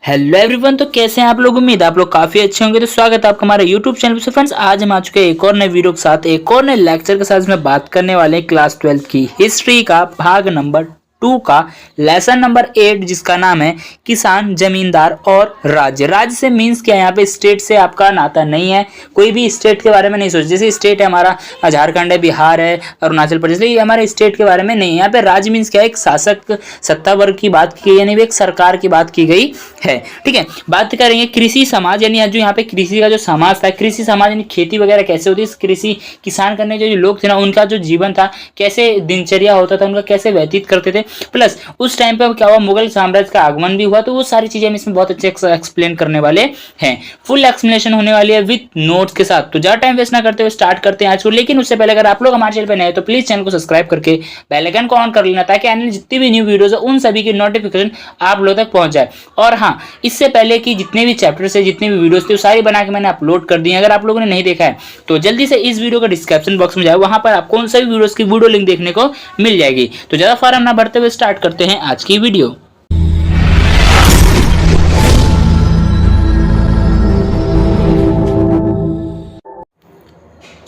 Hello everyone. तो कैसे हैं आप लोग? उम्मीद आप लोग काफी अच्छे होंगे। तो स्वागत है आपका हमारे यूट्यूब चैनल पर। फ्रेंड्स, आज हम आ चुके हैं एक और नए वीडियो के साथ, एक और नए लेक्चर के साथ। इसमें बात करने वाले हैं क्लास 12 की हिस्ट्री का भाग नंबर 2 का लेसन नंबर 8, जिसका नाम है किसान, जमींदार और राज्य। राज्य से मीन्स क्या है? यहाँ पे स्टेट से आपका नाता नहीं है, कोई भी स्टेट के बारे में नहीं सोच। जैसे स्टेट है हमारा झारखंड है, बिहार है, अरुणाचल प्रदेश, ये हमारे स्टेट के बारे में नहीं है। यहाँ पे राज्य मीन्स क्या है? एक शासक सत्ता वर्ग की बात की गई, यानी एक सरकार की बात की गई है। ठीक है, बात करेंगे कृषि समाज, यानी जो यहाँ पे कृषि का जो समाज था, कृषि समाज यानी खेती वगैरह कैसे होती है, कृषि किसान करने जो लोग थे ना, उनका जो जीवन था, कैसे दिनचर्या होता था उनका, कैसे व्यतीत करते थे। प्लस उस टाइम पे क्या हुआ, मुगल साम्राज्य का आगमन भी हुआ। तो वो सारी चीजें हम इसमें बहुत अच्छे एक्सप्लेन करने वाले हैं। फुल एक्सप्लेनेशन होने वाली है विद नोट्स के साथ। तो ज्यादा टाइम वेस्ट ना करते हुए स्टार्ट करते हैं आज को। लेकिन उससे पहले अगर आप लोग हमारे चैनल पर नए तो प्लीज चैनल को सब्सक्राइब करके बेल आइकन को ऑन कर लेना, ताकि आने जितनी भी न्यू वीडियोस है उन सभी की नोटिफिकेशन आप लोग तक पहुंच जाए। और हाँ, इससे पहले कि जितने भी चैप्टर्स है, जितने भी वीडियोस थे, वो सारी बना के मैंने अपलोड कर दी है। अगर आप लोगों ने नहीं देखा है तो जल्दी से इस वीडियो का डिस्क्रिप्शन बॉक्स में जाए, वहां पर आपको उन सभी वीडियोस की वीडियो लिंक देखने को मिल जाएगी। तो ज्यादा फार्म ना बढ़ते हुए स्टार्ट करते हैं आज की वीडियो।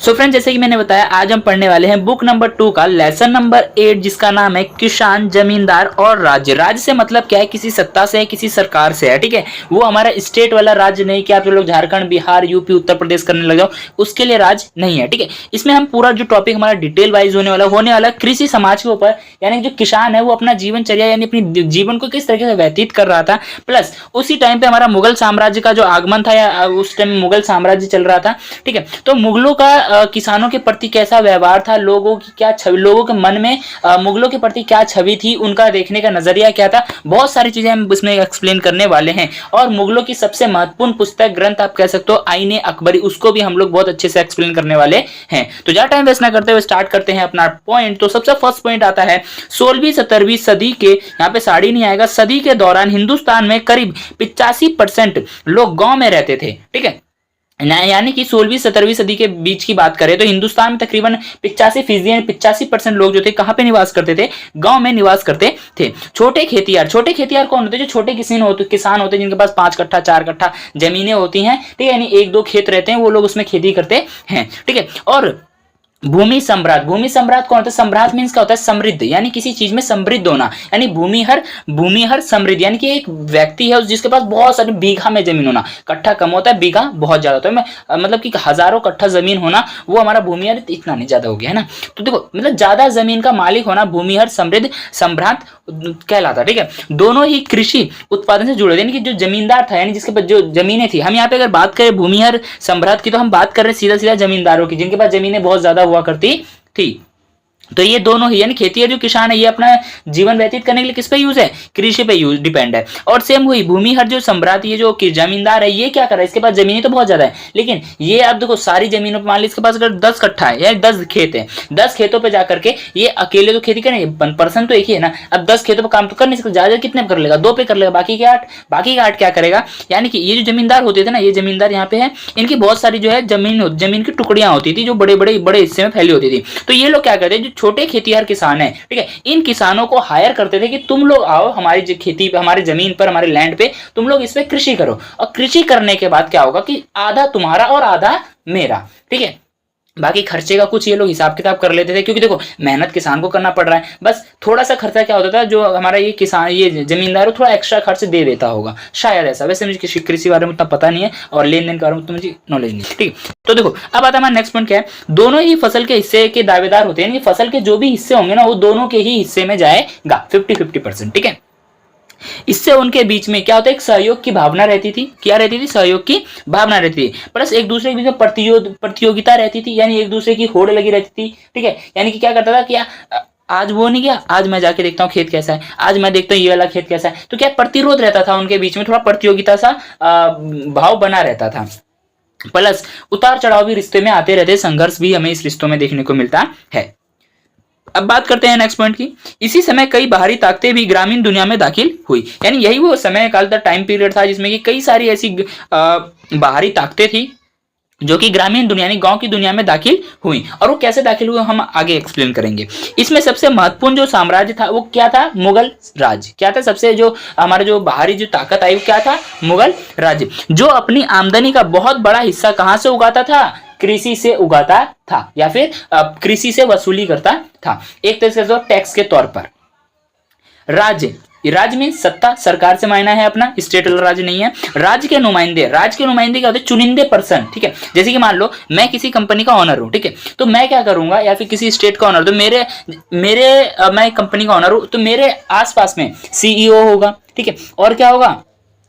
सो फ्रेंड्स, जैसे कि मैंने बताया, आज हम पढ़ने वाले हैं बुक नंबर 2 का लेसन नंबर 8, जिसका नाम है किसान, जमींदार और राज्य। राज्य से मतलब क्या है? किसी सत्ता से है, किसी सरकार से है। ठीक है, वो हमारा स्टेट वाला राज्य नहीं कि आप लोग झारखंड, बिहार, यूपी, उत्तर प्रदेश करने लग जाओ, उसके लिए राज्य नहीं है। ठीक है, इसमें हम पूरा जो टॉपिक हमारा डिटेल वाइज होने वाला कृषि समाज के ऊपर, यानी जो किसान है वो अपना जीवनचर्या यानी अपनी जीवन को किस तरीके से व्यतीत कर रहा था। प्लस उसी टाइम पे हमारा मुगल साम्राज्य का जो आगमन था, या उस टाइम मुगल साम्राज्य चल रहा था। ठीक है, तो मुगलों का किसानों के प्रति कैसा व्यवहार था, लोगों की क्या छवि, लोगों के मन में मुगलों के प्रति क्या छवि थी, उनका देखने का नजरिया क्या था, बहुत सारी चीजें हम इसमें एक्सप्लेन करने वाले हैं। और मुगलों की सबसे महत्वपूर्ण पुस्तक ग्रंथ आप कह सकते हो आईने अकबरी, उसको भी हम लोग बहुत अच्छे से एक्सप्लेन करने वाले हैं। तो ज्यादा टाइम वेस्ट ना करते हुए स्टार्ट करते हैं अपना पॉइंट। तो सबसे फर्स्ट पॉइंट आता है 16वीं-17वीं सदी के, यहाँ पे साड़ी नहीं आएगा, सदी के दौरान हिंदुस्तान में करीब 85% लोग गांव में रहते थे। ठीक है, यानी कि 16वीं-17वीं सदी के बीच की बात करें तो हिंदुस्तान में तकरीबन 85% 85% लोग जो थे कहां पे निवास करते थे? गांव में निवास करते थे। छोटे खेतियार कौन होते? जो छोटे किसान होते जिनके पास 5 कट्ठा 4 कट्ठा जमीनें होती हैं। ठीक है, यानी 1-2 खेत रहते हैं, वो लोग उसमें खेती करते हैं। ठीक है, और भूमि सम्राट कौन होता है? सम्राट मीन्स क्या होता है? समृद्ध, यानी किसी चीज में समृद्ध होना, यानी भूमिहर समृद्ध, यानी कि एक व्यक्ति है जिसके पास बहुत सारी बीघा में जमीन होना। कट्ठा कम होता है, बीघा बहुत ज्यादा होता है। मतलब कि हजारों कट्ठा जमीन होना, वो हमारा भूमिहर इतना नहीं ज्यादा हो गया है ना। तो देखो, मतलब ज्यादा जमीन का मालिक होना भूमिहर समृद्ध सम्राट कहलाता। ठीक है, दोनों ही कृषि उत्पादन से जुड़े थे, यानी कि जो जमींदार था, यानी जिसके पास जो जमीनें थी। हम यहाँ पे अगर बात करें भूमिहर सम्राट की, तो हम बात कर रहे हैं सीधा सीधा जमींदारों की, जिनके पास जमीनें बहुत ज्यादा हुआ करती थी। तो ये दोनों ही, यानी खेती जो किसान है, ये अपना जीवन व्यतीत करने के लिए किस पे यूज है? कृषि पे यूज डिपेंड है। और सेम हुई भूमिहर जो सम्राट, ये जो जमींदार है, ये क्या कर रहा है? इसके पास जमीनें तो बहुत ज्यादा है, लेकिन ये अब देखो सारी जमीनों पर, मान लीजिए इसके पास अगर 10 कट्ठा है या 10 खेत है, 10 खेतों पे जाकर के ये अकेले तो खेती करेंगे, पर्सन तो एक ही है ना। अब 10 खेतों पर काम तो कर नहीं सकते, ज्यादा कितने कर लेगा? 2 पे कर लेगा, बाकी के 8 क्या करेगा? यानी कि ये जो जमींदार होते थे ना, ये जमींदार यहाँ पे है, इनकी बहुत सारी जो है जमीन की टुकड़ियां होती थी, जो बड़े बड़े हिस्से में फैली होती थी। तो ये लोग क्या करते हैं? जो छोटे खेतिहर किसान है, ठीक है, इन किसानों को हायर करते थे कि तुम लोग आओ हमारी खेती पे, हमारी जमीन पर, हमारे लैंड पे, तुम लोग इस पे कृषि करो। और कृषि करने के बाद क्या होगा कि आधा तुम्हारा और आधा मेरा। ठीक है, बाकी खर्चे का कुछ ये लोग हिसाब किताब कर लेते थे, क्योंकि देखो मेहनत किसान को करना पड़ रहा है। बस थोड़ा सा खर्चा क्या होता था, जो हमारा ये किसान, ये जमींदार थोड़ा एक्स्ट्रा खर्च दे देता होगा, शायद ऐसा। वैसे मुझे कृषि बारे में उतना पता नहीं है, और लेन देन के बारे में तो मुझे नॉलेज नहीं है। ठीक, तो देखो अब आता है हमारा नेक्स्ट पॉइंट क्या है? दोनों ही फसल के हिस्से के दावेदार होते हैं, फसल के जो भी हिस्से होंगे ना, वो दोनों के ही हिस्से में जाएगा 50-50%। ठीक है, इससे उनके बीच में क्या होता है? एक सहयोग की भावना रहती थी। क्या रहती थी? सहयोग की भावना रहती थी। प्लस एक दूसरे के बीच में प्रतियोगिता रहती थी, यानी एक दूसरे की होड़ लगी रहती थी। ठीक है, यानी कि क्या करता था? क्या आज वो नहीं गया, आज मैं जाके देखता हूँ खेत कैसा है, आज मैं देखता हूँ ये वाला खेत कैसा है। तो क्या प्रतिरोध रहता था उनके बीच में, थोड़ा प्रतियोगिता सा भाव बना रहता था। प्लस उतार चढ़ाव भी रिश्ते में आते रहते, संघर्ष भी हमें इस रिश्तों में देखने को मिलता है। अब बात करते हैं नेक्स्ट पॉइंट की। इसी समय कई बाहरी ताकतें भी ग्रामीण दुनिया में दाखिल हुई, यानी यही वो समय काल का टाइम पीरियड था जिसमें कि कई सारी ऐसी बाहरी ताकतें थी जो कि ग्रामीण दुनिया यानी गांव की दुनिया में दाखिल हुई। और वो कैसे दाखिल हुए हम आगे एक्सप्लेन करेंगे। इसमें सबसे महत्वपूर्ण जो साम्राज्य था वो क्या था, मुगल राज्य। क्या था, सबसे जो हमारे जो बाहरी जो ताकत आई वो क्या था, मुगल राज्य, जो अपनी आमदनी का बहुत बड़ा हिस्सा कहां से उगाता था, कृषि से उगाता था, या फिर कृषि से वसूली करता था, एक तरह से टैक्स के तौर पर। राज्य, राज्य में सत्ता, सरकार से मायना है अपना, स्टेट वाला राज्य नहीं है। राज्य के नुमाइंदे, राज्य के नुमाइंदे क्या होते हैं, चुनिंदे पर्सन, ठीक है। जैसे कि मान लो मैं किसी कंपनी का ऑनर हूं, ठीक है, तो मैं क्या करूंगा, या फिर किसी स्टेट का ऑनर, तो मैं कंपनी का ऑनर हूं, तो मेरे आसपास में सीईओ होगा, ठीक है, और क्या होगा,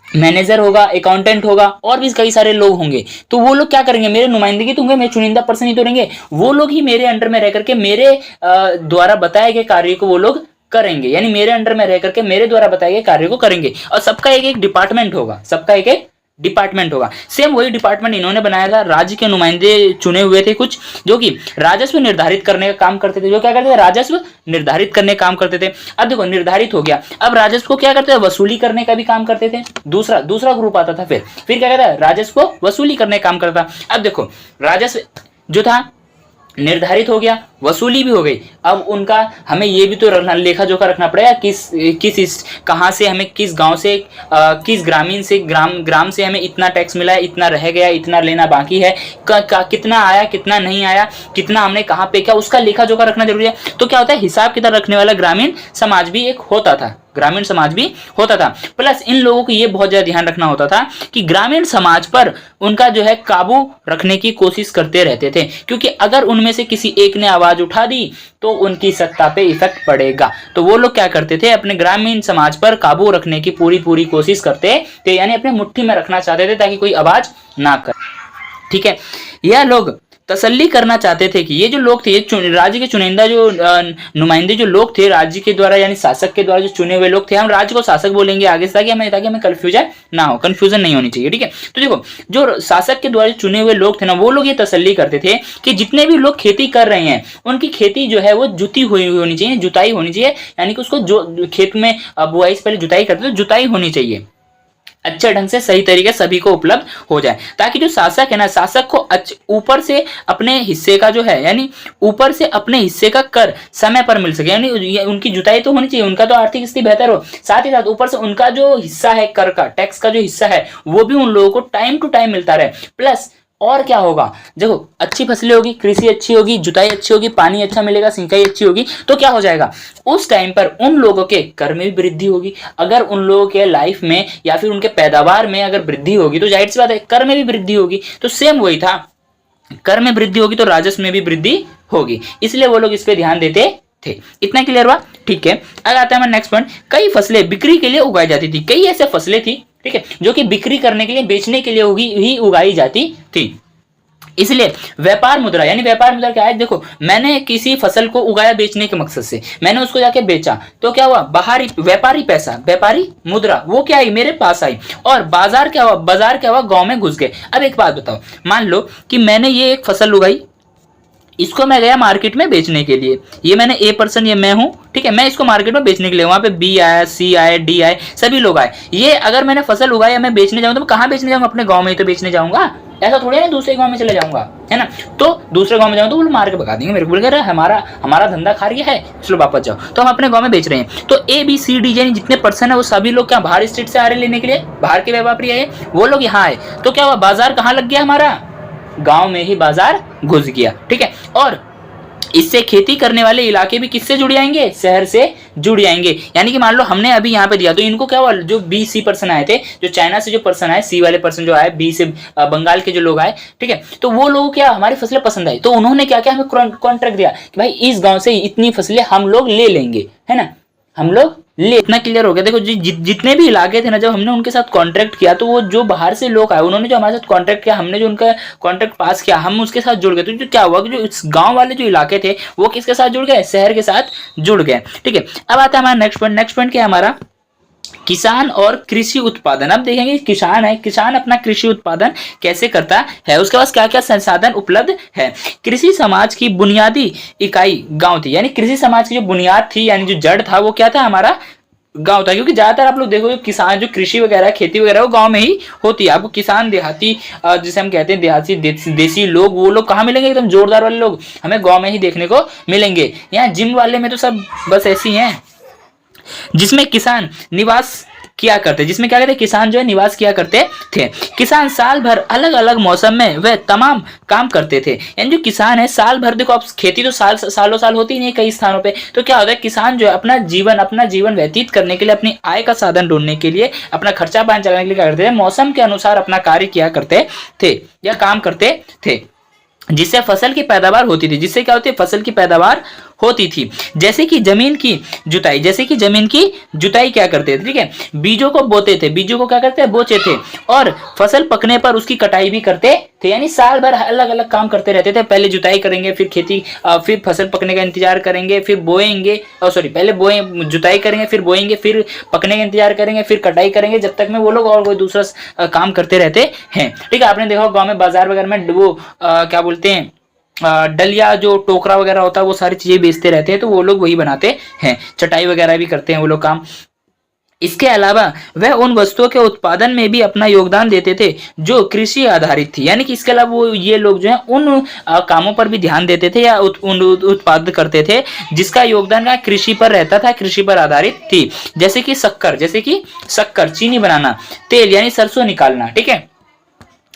मैनेजर होगा, अकाउंटेंट होगा, और भी कई सारे लोग होंगे। तो वो लोग क्या करेंगे, मेरे नुमाइंदगी तो होंगे, मेरे चुनिंदा पर्सन ही तो रहेंगे, वो लोग ही मेरे अंडर में रह करके मेरे द्वारा बताए गए कार्य को वो लोग करेंगे, यानी मेरे अंडर में रह करके मेरे द्वारा बताए गए कार्य को करेंगे। और सबका एक एक डिपार्टमेंट होगा, सबका एक एक डिपार्टमेंट होगा। सेम वही डिपार्टमेंट इन्होंने बनाया था। राज्य के नुमाइंदे चुने हुए थे कुछ, जो कि राजस्व निर्धारित करने का काम करते थे। जो क्या करते थे, राजस्व निर्धारित करने का काम करते थे। अब देखो निर्धारित हो गया, अब राजस्व को क्या करते थे, वसूली करने का भी काम करते थे। दूसरा ग्रुप आता था, फिर क्या कहता है, राजस्व को वसूली करने का काम करता। अब देखो राजस्व जो था निर्धारित हो गया, वसूली भी हो गई। अब उनका हमें ये भी तो रखना, लेखा जोखा रखना पड़ेगा, कहाँ से हमें, किस गांव से, किस ग्रामीण से, ग्राम से हमें इतना टैक्स मिला है, इतना रह गया, इतना लेना बाकी है, कितना आया, कितना नहीं आया, कितना हमने कहाँ पे किया, उसका लेखा जोखा रखना जरूरी है। तो क्या होता है, हिसाब किताब रखने वाला ग्रामीण समाज भी एक होता था, ग्रामीण समाज भी होता था। प्लस इन लोगों को ये बहुत ज्यादा ध्यान रखना होता था कि ग्रामीण समाज पर उनका जो है काबू रखने की कोशिश करते रहते थे, क्योंकि अगर उनमें से किसी एक ने आवाज उठा दी तो उनकी सत्ता पे इफेक्ट पड़ेगा। तो वो लोग क्या करते थे, अपने ग्रामीण समाज पर काबू रखने की पूरी कोशिश करते थे, यानी अपने मुट्ठी में रखना चाहते थे ताकि कोई आवाज ना करे, ठीक है। यह लोग तसल्ली करना चाहते थे कि ये जो लोग थे, ये राज्य के चुनिंदा जो नुमाइंदे जो लोग थे राज्य के द्वारा, यानी शासक के द्वारा जो चुने हुए लोग थे, हम राज्य को शासक बोलेंगे आगे से, ताकि हमें कंफ्यूजन ना हो, कंफ्यूजन नहीं होनी चाहिए, ठीक है। तो देखो जो शासक के द्वारा चुने हुए लोग थे ना, वो लोग ये तसल्ली करते थे कि जितने भी लोग खेती कर रहे हैं उनकी खेती जो है वो जुती हुई होनी चाहिए, जुताई होनी चाहिए, यानी कि उसको जो खेत में बुआई से पहले जुताई करते थे, जुताई होनी चाहिए, अच्छे ढंग से सही तरीके सभी को उपलब्ध हो जाए, ताकि जो शासक है ना, शासक को ऊपर से अपने हिस्से का जो है, यानी ऊपर से अपने हिस्से का कर समय पर मिल सके, यानी उनकी जुताई तो होनी चाहिए, उनका तो आर्थिक स्थिति बेहतर हो, साथ ही साथ ऊपर से उनका जो हिस्सा है कर का, टैक्स का जो हिस्सा है, वो भी उन लोगों को टाइम टू टाइम मिलता रहे। प्लस और क्या होगा, देखो अच्छी फसलें होगी, कृषि अच्छी होगी, जुताई अच्छी होगी, पानी अच्छा मिलेगा, सिंचाई अच्छी होगी, तो क्या हो जाएगा, उस टाइम पर उन लोगों के कर में भी वृद्धि होगी। अगर उन लोगों के लाइफ में या फिर उनके पैदावार में अगर वृद्धि होगी तो जाहिर सी बात है कर में भी वृद्धि होगी। तो सेम वही था, कर में वृद्धि होगी तो राजस्व में भी वृद्धि होगी, इसलिए वो लोग इस पे ध्यान देते थे। इतना क्लियर हुआ, ठीक है। अब आता है नेक्स्ट पॉइंट, कई फसलें बिक्री के लिए उगाई जाती थी। कई ऐसे फसलें थी, ठीक है, जो कि बिक्री करने के लिए, बेचने के लिए ही उगाई जाती थी, इसलिए व्यापार मुद्रा, यानी व्यापार मुद्रा क्या है, देखो मैंने किसी फसल को उगाया बेचने के मकसद से, मैंने उसको जाके बेचा, तो क्या हुआ, बाहरी व्यापारी पैसा, व्यापारी मुद्रा वो क्या आई, मेरे पास आई, और बाजार क्या हुआ, गांव में घुस गए। अब एक बात बताओ, मान लो कि मैंने ये एक फसल उगाई, इसको मैं गया मार्केट में बेचने के लिए, ये मैंने ए पर्सन, ये मैं हूं, ठीक है, मैं इसको मार्केट में बेचने के लिए, वहां पे बी आया, सी आए, डी आए, सभी लोग आए। ये अगर मैंने फसल उगाई, मैं बेचने जाऊं तो मैं कहां बेचने जाऊंगा, अपने गांव में ही तो बेचने जाऊंगा, ऐसा थोड़ी है ना दूसरे गांव में चले जाऊंगा, है ना। तो दूसरे गांव में जाऊंगा तो वो मार के भगा देंगे मेरे को, बोल रहे हमारा धंधा खा रही है, चलो वापस जाओ। तो हम अपने गांव में बेच रहे हैं, तो ए बी सी डी यानी जितने पर्सन है वो सभी लोग क्या बाहर स्टेट से आ रहे लेने के लिए, बाहर के व्यापारी आए, वो लोग यहाँ आए, तो क्या हुआ, बाजार कहाँ लग गया, हमारा गांव में ही बाजार घुस गया, ठीक है। और इससे खेती करने वाले इलाके भी किससे जुड़ जाएंगे, शहर से जुड़ जाएंगे। यानी कि मान लो हमने अभी यहाँ पे दिया, तो इनको क्या हुआ, जो बी सी पर्सन आए थे, जो चाइना से जो पर्सन आए, सी वाले पर्सन जो आए, बी से बंगाल के जो लोग आए, ठीक है, तो वो लोग क्या हमारी फसलें पसंद आई, तो उन्होंने क्या क्या हमें कॉन्ट्रैक्ट दिया कि भाई इस गांव से इतनी फसलें हम लोग ले लेंगे, है ना, हम लोग ले। इतना क्लियर हो गया। देखो जितने भी इलाके थे ना, जब हमने उनके साथ कॉन्ट्रैक्ट किया, तो वो जो बाहर से लोग आए, उन्होंने जो हमारे साथ कॉन्ट्रैक्ट किया, हमने जो उनका कॉन्ट्रैक्ट पास किया, हम उसके साथ जुड़ गए। तो क्या हुआ कि जो इस गांव वाले जो इलाके थे वो किसके साथ जुड़ गए, शहर के साथ जुड़ गए, ठीक है। अब आता है हमारा नेक्स्ट पॉइंट। नेक्स्ट पॉइंट क्या है हमारा, किसान और कृषि उत्पादन। अब देखेंगे किसान है, किसान अपना कृषि उत्पादन कैसे करता है, उसके पास क्या क्या संसाधन उपलब्ध है। कृषि समाज की बुनियादी इकाई गांव थी, यानी कृषि समाज की जो बुनियाद थी, यानी जो जड़ था, वो क्या था हमारा गांव था, क्योंकि ज्यादातर आप लोग देखोगे किसान जो कृषि वगैरह खेती वगैरह वो गांव में ही होती है। आपको किसान देहाती जिसे हम कहते हैं देहाती देसी लोग, वो लोग कहाँ मिलेंगे? एकदम जोरदार वाले लोग हमें गांव में ही देखने को मिलेंगे। यहाँ जिम वाले में तो सब बस ऐसी हैं, जिसमें किसान निवास किया करते, जिसमें क्या कहते हैं किसान जो है निवास किया करते थे। किसान साल भर अलग अलग मौसम में वह तमाम काम करते थे। यानी जो किसान है साल भर, देखो आप खेती तो सालों साल होती ही नहीं कई स्थानों पे, तो क्या होता है किसान जो है अपना जीवन व्यतीत करने के लिए, अपनी आय का साधन ढूंढने के लिए, अपना खर्चा पानी चलाने के लिए क्या करते थे? मौसम के अनुसार अपना कार्य किया करते थे या काम करते थे, जिससे फसल की पैदावार होती थी। जिससे क्या होती है? फसल की पैदावार होती थी। जैसे कि जमीन की जुताई क्या करते थे? ठीक है, बीजों को बोते थे, बीजों को क्या करते हैं? बोचे थे। और फसल पकने पर उसकी कटाई भी करते थे। यानी साल भर अलग अलग काम करते रहते थे। पहले जुताई करेंगे, फिर खेती, फिर फसल पकने का इंतजार करेंगे, फिर बोएंगे, पहले जुताई करेंगे, फिर बोएंगे, फिर पकने का इंतजार करेंगे, फिर कटाई करेंगे, जब तक में वो लोग और कोई दूसरा काम करते रहते हैं। ठीक है, आपने देखा गांव में बाजार वगैरह में वो क्या बोलते हैं, डलिया जो टोकरा वगैरह होता है, वो सारी चीजें बेचते रहते हैं, तो वो लोग वही बनाते हैं। चटाई वगैरह भी करते हैं वो लोग काम। इसके अलावा वह उन वस्तुओं के उत्पादन में भी अपना योगदान देते थे जो कृषि आधारित थी। यानी कि इसके अलावा वो ये लोग जो है उन कामों पर भी ध्यान देते थे या उत्पादन करते थे जिसका योगदान का कृषि पर रहता था, कृषि पर आधारित थी। जैसे कि शक्कर, चीनी बनाना, तेल यानी सरसों निकालना, ठीक है,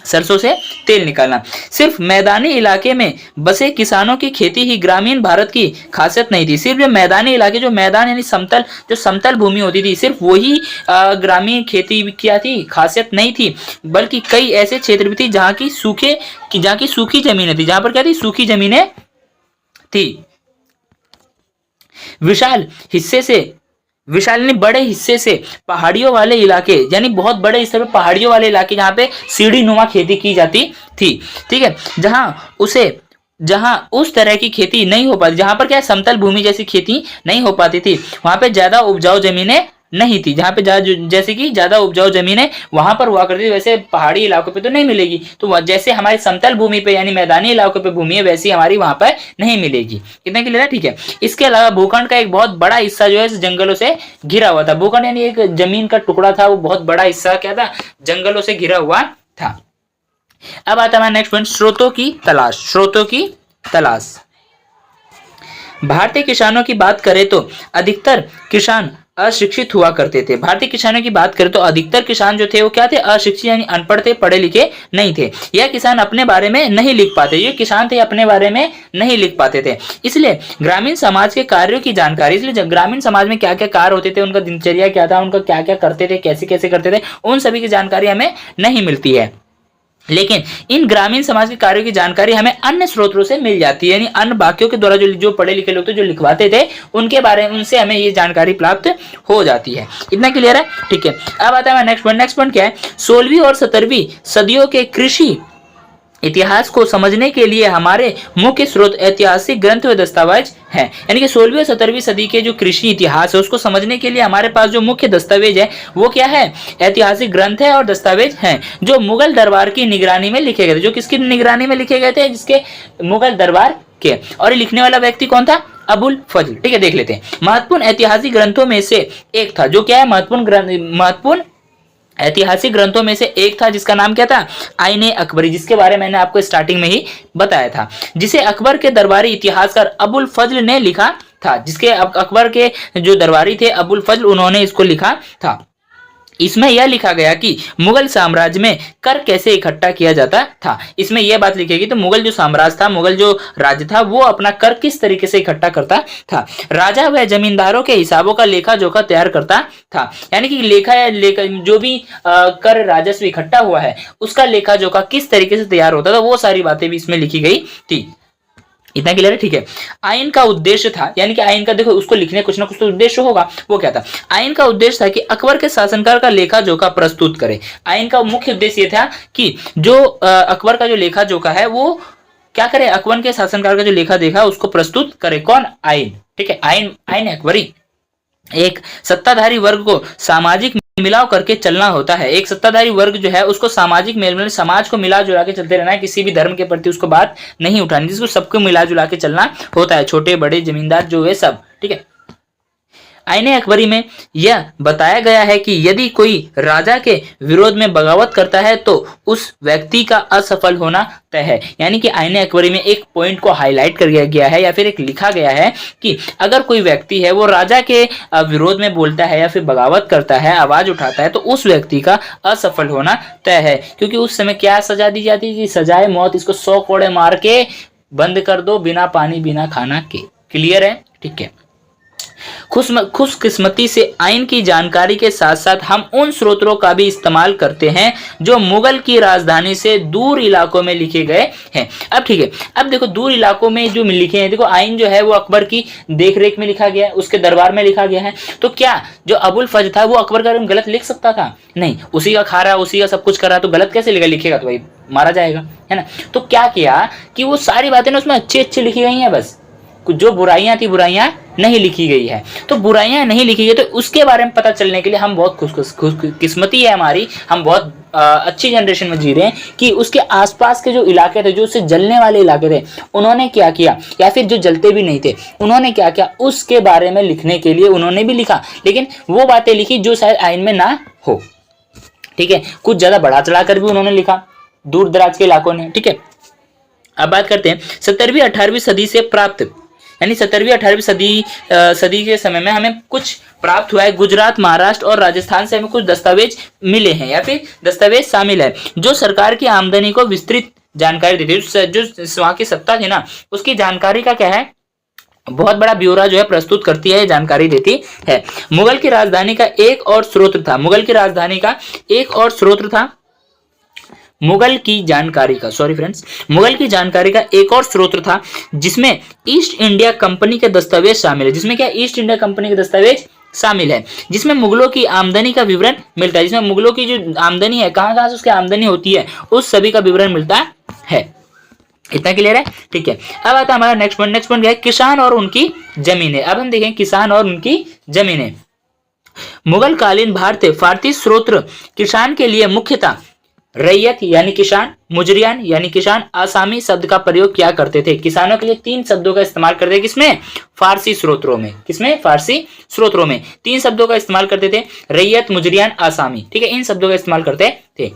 सरसों से तेल निकालना। सिर्फ मैदानी इलाके में बसे किसानों की खेती ही ग्रामीण भारत की खासियत नहीं थी। सिर्फ जो मैदानी इलाके, जो मैदान यानी समतल भूमि होती थी, सिर्फ वही ग्रामीण खेती क्या थी? खासियत नहीं थी, बल्कि कई ऐसे क्षेत्र भी थे जहाँ की सूखी जमीनें थी, जहां पर क्या थी? सूखी जमीनें थी। विशाल बड़े हिस्से से पहाड़ियों वाले इलाके, यानी बहुत बड़े हिस्से पे पहाड़ियों वाले इलाके जहाँ पे सीढ़ी नुमा खेती की जाती थी। ठीक है, जहां उस तरह की खेती नहीं हो पाती, जहां पर क्या समतल भूमि जैसी खेती नहीं हो पाती थी, वहां पे ज्यादा उपजाऊ जमीनें नहीं थी। जहां पे जैसे कि ज्यादा उपजाऊ जमीनें वहां पर हुआ करती थी, वैसे पहाड़ी इलाकों पे तो नहीं मिलेगी। तो जैसे हमारी समतल भूमि पे यानी मैदानी इलाकों पे भूमि है, वैसी हमारी वहां पर नहीं मिलेगी। कितने क्लियर है? ठीक है। इसके अलावा भूखंड का एक बहुत बड़ा हिस्सा जो है जंगलों से घिरा हुआ था। भूखंड यानी एक जमीन का टुकड़ा था, वो बहुत बड़ा हिस्सा क्या था? जंगलों से घिरा हुआ था। अब आता है नेक्स्ट पॉइंट, स्रोतों की तलाश। भारतीय किसानों की बात करें तो अधिकतर किसान अशिक्षित हुआ करते थे। भारतीय किसानों की बात करें तो अधिकतर किसान जो थे वो क्या थे? अशिक्षित यानी अनपढ़ थे, पढ़े लिखे नहीं थे। यह किसान अपने बारे में नहीं लिख पाते, ये किसान थे अपने बारे में नहीं लिख पाते थे। इसलिए ग्रामीण समाज के कार्यों की जानकारी, इसलिए जब ग्रामीण समाज में क्या क्या कार्य होते थे, उनका दिनचर्या क्या था, उनका क्या क्या करते थे, कैसे कैसे करते थे, उन सभी की जानकारी हमें नहीं मिलती है। लेकिन इन ग्रामीण समाज के कार्यों की जानकारी हमें अन्य स्रोतों से मिल जाती है, यानी अन्य बाकियों के द्वारा जो पढ़े लिखे लोग थे, जो लिखवाते थे, उनके बारे में, उनसे हमें ये जानकारी प्राप्त हो जाती है। इतना क्लियर है? ठीक है। अब आता है नेक्स्ट पॉइंट क्या है? 16वीं और 17वीं सदियों के कृषि इतिहास को समझने के लिए हमारे मुख्य स्रोत ऐतिहासिक ग्रंथ व दस्तावेज हैं। यानी कि 16वीं और 17वीं सदी के जो कृषि इतिहास है उसको समझने के लिए हमारे पास जो मुख्य दस्तावेज है वो क्या है? ऐतिहासिक ग्रंथ है और दस्तावेज हैं, जो मुगल दरबार की निगरानी में लिखे गए थे। जो किसकी निगरानी में लिखे गए थे? जिसके मुगल दरबार के। और ये लिखने वाला व्यक्ति कौन था? अबुल फजल। ठीक है, देख लेते हैं। महत्वपूर्ण ऐतिहासिक ग्रंथों में से एक था, जो क्या है? महत्वपूर्ण ऐतिहासिक ग्रंथों में से एक था, जिसका नाम क्या था? आईने अकबरी, जिसके बारे में मैंने आपको स्टार्टिंग में ही बताया था, जिसे अकबर के दरबारी इतिहासकार अबुल फजल ने लिखा था। जिसके अकबर के जो दरबारी थे अबुल फजल, उन्होंने इसको लिखा था। इसमें यह लिखा गया कि मुगल साम्राज्य में कर कैसे इकट्ठा किया जाता था। इसमें यह बात लिखी गई तो मुगल जो साम्राज्य था, मुगल जो राज्य था, वो अपना कर किस तरीके से इकट्ठा करता था। राजा व जमींदारों के हिसाबों का लेखा जोखा तैयार करता था। यानी कि लेखा जो भी कर राजस्व इकट्ठा हुआ है उसका लेखा जोखा किस तरीके से तैयार होता था, वो सारी बातें भी इसमें लिखी गई थी। इतना क्लियर है? ठीक है। आइन का उद्देश्य था, यानी कि आइन का, देखो उसको लिखने कुछ ना कुछ तो उद्देश्य होगा। वो क्या था? आइन का उद्देश्य था कि अकबर के शासनकाल का लेखा जोखा प्रस्तुत करे। आइन का मुख्य उद्देश्य ये था कि जो अकबर का जो लेखा जोखा है वो क्या करे? अकबर के शासनकाल का जो लेखा देखा उसको प्रस्तुत करे। कौन? आइन। ठीक है, आइन अकबरी। एक सत्ताधारी वर्ग को सामाजिक मिलाव करके चलना होता है। एक सत्ताधारी वर्ग जो है उसको सामाजिक मेल, समाज को मिला जुला के चलते रहना है, किसी भी धर्म के प्रति उसको बात नहीं उठानी, जिसको सबको मिला जुला के चलना होता है, छोटे बड़े जमींदार जो है सब। ठीक है। आईने अकबरी में यह बताया गया है कि यदि कोई राजा के विरोध में बगावत करता है तो उस व्यक्ति का असफल होना तय है। यानी कि आईने अकबरी में एक पॉइंट को हाईलाइट कर गया है या फिर एक लिखा गया है कि अगर कोई व्यक्ति है वो राजा के विरोध में बोलता है या फिर बगावत करता है, आवाज उठाता है, तो उस व्यक्ति का असफल होना तय है। क्योंकि उस समय क्या सजा दी जाती थी? सजाए मौत, इसको 100 कोड़े मार के बंद कर दो, बिना पानी बिना खाना के। क्लियर है? ठीक है। खुशकिस्मती से आइन की जानकारी के साथ साथ हम उन स्रोतों का भी इस्तेमाल करते हैं जो मुगल की राजधानी से दूर इलाकों में लिखे गए हैं। अब ठीक है, अब देखो दूर इलाकों में जो लिखे हैं, देखो आइन जो है वो अकबर की देखरेख में लिखा गया है, उसके दरबार में लिखा गया है। तो क्या जो अबुल फजल था वो अकबर का गलत लिख सकता था? नहीं, उसी का खा रहा, उसी का सब कुछ कर रहा, तो गलत कैसे लिखेगा? तो भाई मारा जाएगा, है ना। तो क्या किया कि वो सारी बातें ना उसमें अच्छी अच्छी लिखी गई हैं, बस जो बुराइयां थी बुराइयां नहीं लिखी गई है। तो बुराइयां नहीं लिखी गई तो उसके बारे में पता चलने के लिए हम बहुत खुशकिस्मती है हमारी, हम बहुत अच्छी जनरेशन में जी रहे हैं कि उसके आसपास के जो इलाके थे, जो उससे जलने वाले इलाके थे, उन्होंने क्या किया, या फिर जो जलते भी नहीं थे उन्होंने क्या किया, उसके बारे में लिखने के लिए उन्होंने भी लिखा, लेकिन वो बातें लिखी जो शायद आइन में ना हो। ठीक है, कुछ ज्यादा बढ़ा चढ़ाकर भी उन्होंने लिखा दूर दराज के इलाकों ने। ठीक है, अब बात करते हैं 17वीं 18वीं सदी से प्राप्त, यानी 17वीं 18वीं सदी के समय में हमें कुछ प्राप्त हुआ है। गुजरात, महाराष्ट्र और राजस्थान से हमें कुछ दस्तावेज मिले हैं या फिर दस्तावेज शामिल है जो सरकार की आमदनी को विस्तृत जानकारी देती है। जो वहां की सत्ता थी ना, उसकी जानकारी का क्या है, बहुत बड़ा ब्यौरा जो है प्रस्तुत करती है, जानकारी देती है। मुगल की राजधानी का एक और स्रोत था, मुगल की राजधानी का एक और स्रोत था, मुगल की जानकारी का, सॉरी फ्रेंड्स, मुगल की जानकारी का एक और स्रोत था जिसमें ईस्ट इंडिया कंपनी के दस्तावेज शामिल है। जिसमें क्या, ईस्ट इंडिया कंपनी के दस्तावेज शामिल है, जिसमें मुगलों की आमदनी का विवरण मिलता है, जिसमें मुगलों की जो आमदनी है, कहां कहां से उसकी आमदनी होती है, उस सभी का विवरण मिलता है। इतना क्लियर है? ठीक है, अब आता है हमारा नेक्स्ट पॉइंट क्या है, किसान और उनकी जमीनें। अब हम देखें किसान और उनकी जमीनें। मुगल कालीन भारतीय फारसी स्रोत किसान के लिए मुख्यतः रैयत यानी किसान, मुजरियान यानी किसान, आसामी शब्द का प्रयोग क्या करते थे। किसानों के लिए 3 शब्दों का इस्तेमाल करते थे, किसमें, फारसी स्रोतों में। किसमें, फारसी स्रोतों में 3 शब्दों का इस्तेमाल करते थे, रैयत, मुजरियान, आसामी। ठीक है, इन शब्दों का इस्तेमाल करते थे।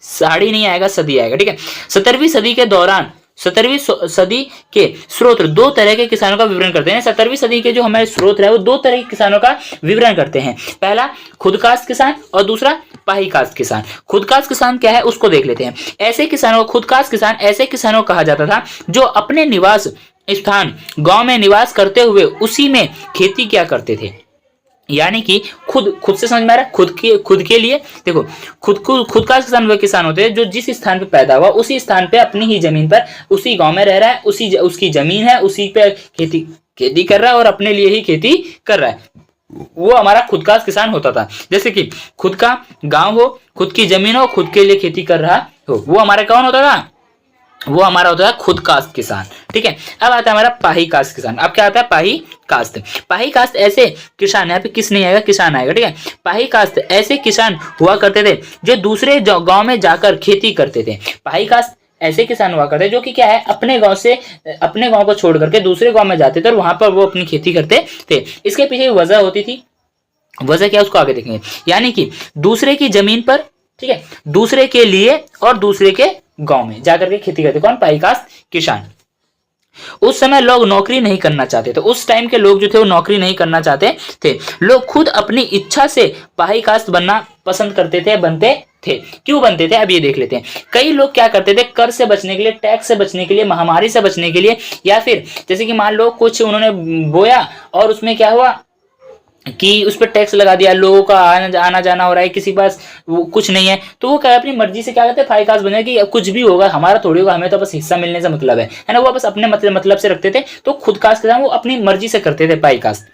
साड़ी नहीं आएगा, सदी आएगा। ठीक है, 17वीं सदी के दौरान 17वीं सदी के स्रोत 2 तरह के किसानों का विवरण करते हैं। 17वीं सदी के जो हमारे स्रोत है वो 2 तरह के किसानों का विवरण करते हैं। पहला खुदकास्ट किसान और दूसरा पाही कास्ट किसान। खुदकास्ट किसान क्या है उसको देख लेते हैं। ऐसे किसानों को खुदकास्ट किसान ऐसे किसानों को कहा जाता था जो अपने निवास स्थान गांव में निवास करते हुए उसी में खेती क्या करते थे। यानी कि खुद से समझ में आ रहा है, खुद के लिए। देखो खुद का किसान वह किसान होते हैं जो जिस स्थान पे पैदा हुआ उसी स्थान पे अपनी ही जमीन पर उसी गांव में रह रहा है, उसकी जमीन है, उसी पे खेती कर रहा है और अपने लिए ही खेती कर रहा है, वो हमारा खुद का किसान होता था। जैसे कि खुद का गांव हो, खुद की जमीन हो, खुद के लिए खेती कर रहा हो, वो हमारा कौन होता था, वो हमारा होता है खुद कास्ट किसान। ठीक है, अब आता है हमारा पाही कास्ट किसान। अब क्या आता है, पाही कास्ट। पाही कास्ट ऐसे किसान, यहाँ पे किस नहीं आएगा, किसान आएगा। ठीक है, पाही कास्ट ऐसे किसान हुआ करते थे जो दूसरे गांव में जाकर खेती करते थे। पाही कास्ट ऐसे किसान हुआ करते जो कि क्या है, अपने गांव को छोड़ करके दूसरे गांव में जाते थे और वहां पर वो अपनी खेती करते थे। इसके पीछे वजह होती थी, वजह क्या उसको आगे देखेंगे। यानी कि दूसरे की जमीन पर, ठीक है, दूसरे के लिए और दूसरे के गांव में जाकर के खेती करते। कौन, पाही कास्ट किसान। उस समय लोग नौकरी नहीं करना चाहते थे, उस टाइम के लोग जो थे वो नौकरी नहीं करना चाहते थे। लोग खुद अपनी इच्छा से पाही कास्ट बनना पसंद करते थे, बनते थे। क्यों बनते थे, अब ये देख लेते हैं। कई लोग क्या करते थे, कर से बचने के लिए, टैक्स से बचने के लिए, महामारी से बचने के लिए, या फिर जैसे कि मान लो कुछ उन्होंने बोया और उसमें क्या हुआ कि उस पर टैक्स लगा दिया, लोगों का आना जाना हो रहा है, किसी के पास कुछ नहीं है, तो वो क्या अपनी मर्जी से क्या करते हैं, पाही कास्ट बने कि कुछ भी होगा हमारा थोड़ी होगा, हमें तो बस हिस्सा मिलने से मतलब है ना, वो बस अपने मतलब से रखते थे। तो खुद कास्ट के वो अपनी मर्जी से करते थे पाही कास्ट।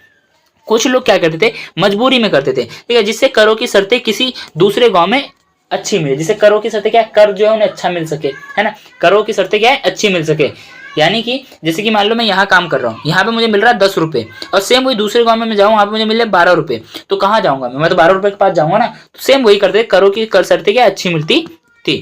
कुछ लोग क्या करते थे, मजबूरी में करते थे, ठीक है, जिससे करों की शर्तें किसी दूसरे गांव में अच्छी मिले। जिससे करों की शर्तें क्या है, कर जो है उन्हें अच्छा मिल सके, है ना, करों की शर्तें क्या है, अच्छी मिल सके। यानी कि जैसे कि मान लो मैं यहाँ काम कर रहा हूँ, यहाँ पे मुझे मिल रहा है 10 रुपए, और सेम वही दूसरे गांव में मैं जाऊँ, वहां पे मुझे मिले 12 रुपए, तो कहाँ जाऊंगा मैं तो 12 रुपए के पास जाऊंगा ना। तो सेम वही करते, करों की कर शर्तें क्या अच्छी मिलती थी।